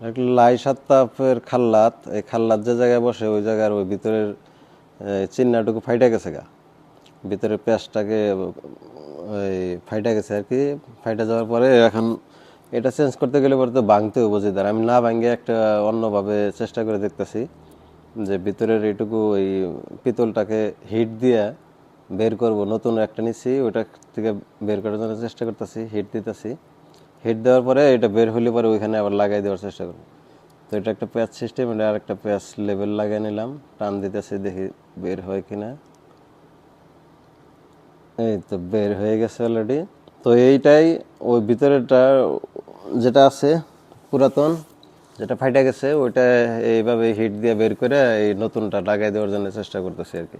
একটা লাই সাত্তাপের খাল্লাত, এই খাল্লাত যে জায়গায় বসে ওই জায়গার ওই ভিতরের চিন্নাটুকু ফাইটা গেছে গা, ভিতরের পেঁয়াজটাকে ওই ফাইটা গেছে আর কি। ফাইটা যাওয়ার পরে এখন এটা চেঞ্জ করতে গেলে পরে তো ভাঙতে হবে বুঝিদার, আমি না ভাঙে একটা অন্যভাবে চেষ্টা করে দেখতেছি যে ভিতরের এইটুকু ওই পিতলটাকে হিট দিয়ে বের করব। নতুন একটা নিচ্ছি, ওইটা থেকে বের করার জন্য চেষ্টা করতেছি, হিট দিতেছি। হিট দেওয়ার পরে এটা বের হলে পরে ওইখানে আবার লাগাই দেওয়ার চেষ্টা করব। তো এটা একটা প্যাচ সিস্টেম, এটা আর একটা প্যাচ লেভেল লাগিয়ে নিলাম, টান দিতেছি, দেখি বের হয় কিনা। এই তো বের হয়ে গেছে অলরেডি। তো এইটাই ওই ভিতরেরটা যেটা আছে পুরাতন, যেটা ফাইটা গেছে, ওইটা এইভাবে হিট দিয়ে বের করে এই নতুনটা লাগাই দেওয়ার জন্য চেষ্টা করতেছি আর কি।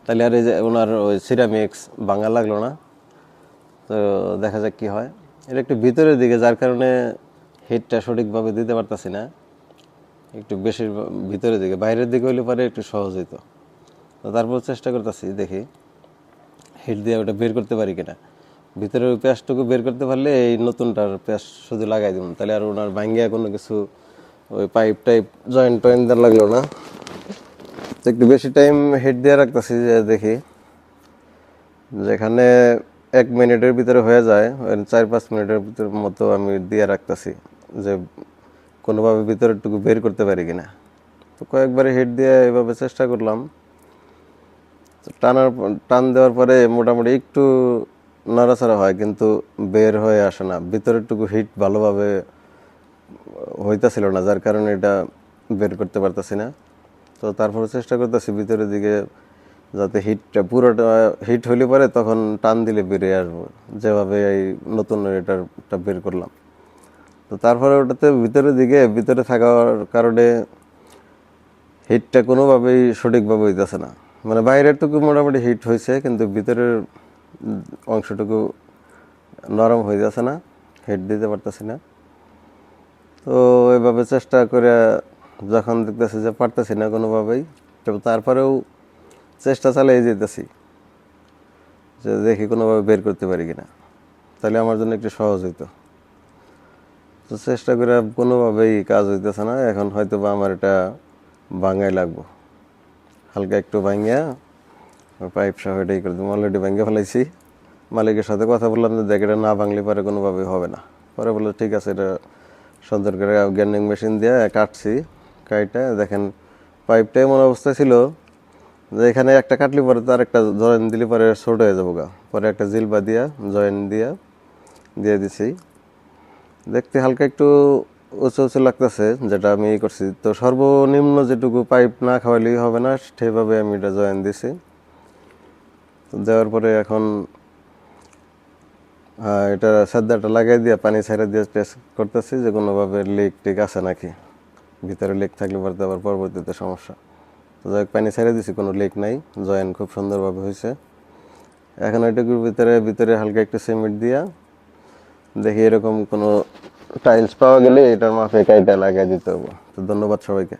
তাহলে আর এই যে ওনার ওই সিরামিক্স ভাঙা লাগলো না। তো দেখা যাক কি হয়। এটা একটু ভিতরের দিকে, যার কারণে হিটটা সঠিকভাবে দিতে পারতাছি না, একটু বেশি ভিতরের দিকে। বাইরের দিকে হইলে পরে একটু সহজ হইতো। তো তারপর চেষ্টা করতেছি, দেখি হিট দিয়ে ওটা বের করতে পারি কিনা। ভিতরের ওই পেঁয়াজটুকু বের করতে পারলে এই নতুনটার পেঁয়াজ শুধু লাগাই দিব, তাহলে আর ওনার ভাঙ্গিয়া কোনো কিছু ওই পাইপ টাইপ জয়েন্ট টয়েন্ট দেওয়ার লাগলো না। তো একটু বেশি টাইম হিট দিয়ে রাখতেছি, যে দেখি যেখানে 1 মিনিটের ভিতরে হয়ে যায় 4-5 মিনিটের ভিতর মতো আমি দিয়ে রাখতেছি, যে কোনোভাবে ভিতরেরটুকু বের করতে পারি কিনা। তো কয়েকবারে হিট দিয়ে এভাবে চেষ্টা করলাম। তো টান দেওয়ার পরে মোটামুটি একটু নড়াচড়া হয়, কিন্তু বের হয়ে আসে না, ভিতরেরটুকু হিট ভালোভাবে হইতেছিল না, যার কারণে এটা বের করতে পারতেছি না। তো তারপরে চেষ্টা করতেছি ভিতরের দিকে, যাতে হিটটা পুরোটা হিট হইলে পরে তখন টান দিলে বেরিয়ে আসবো, যেভাবে এই নতুন এটা বের করলাম। তো তারপরে ওটাতে ভিতরে থাকার কারণে হিটটা কোনোভাবেই সঠিকভাবে হইতেছে না। মানে বাইরেরটুকু মোটামুটি হিট হয়েছে, কিন্তু ভিতরের অংশটুকু নরম হয়ে যাচ্ছে না, হিট দিতে পারতেছি না। তো এভাবে চেষ্টা করে যখন দেখতেছি যে পারতেছি না কোনোভাবেই, তারপরেও চেষ্টা চালিয়ে যেতেছি, যে দেখি কোনোভাবে বের করতে পারি কিনা, তাহলে আমার জন্য একটু সহজ হইতো। তো চেষ্টা করে কোনোভাবেই কাজ হইতেছে না। এখন হয়তো বা আমার এটা ভাঙাই লাগবো, হালকা একটু ভাঙিয়া পাইপ সহ এটাই করে দেবো। অলরেডি ভাঙিয়ে ফেলাইছি। মালিকের সাথে কথা বললাম যে দেখ, এটা না ভাঙলে পরে কোনোভাবেই হবে না। পরে বললো ঠিক আছে, এটা সুন্দর করে গ্যান্ডিং মেশিন দিয়ে কাটছি। কাইটা দেখেন পাইপটা এমন অবস্থা ছিল যে এখানে একটা কাটলি পরে তার একটা জয়েন দিলে পরে ছোট হয়ে যাবো গা। পরে একটা জিলবা দিয়া জয়েন দিয়ে দিছি। দেখতে হালকা একটু উঁচু উঁচু লাগতেছে, যেটা আমি করছি। তো সর্বনিম্ন যেটুকু পাইপ না খাওয়ালেই হবে না, সেভাবে আমি এটা জয়েন দিছি। দেওয়ার পরে এখন এটা সাদ্দাটা লাগাই দিয়ে পানি ছাইড়া দিয়ে টেস্ট করতেছি যে কোনোভাবে লিক টিক আছে নাকি। ভিতরে লিক থাকলে পরে আবার পরবর্তীতে সমস্যা। তো যাই পানি ছেড়ে দিছি, কোনো লিক নাই, জয়েন খুব সুন্দরভাবে হয়েছে। এখন এটুকুর ভিতরে হালকা একটু সিমেন্ট দিয়া দেখি এরকম কোনো টাইলস পাওয়া গেলে এটার মাপে কাইটা লাগিয়ে দিতে হবে। তো ধন্যবাদ সবাইকে।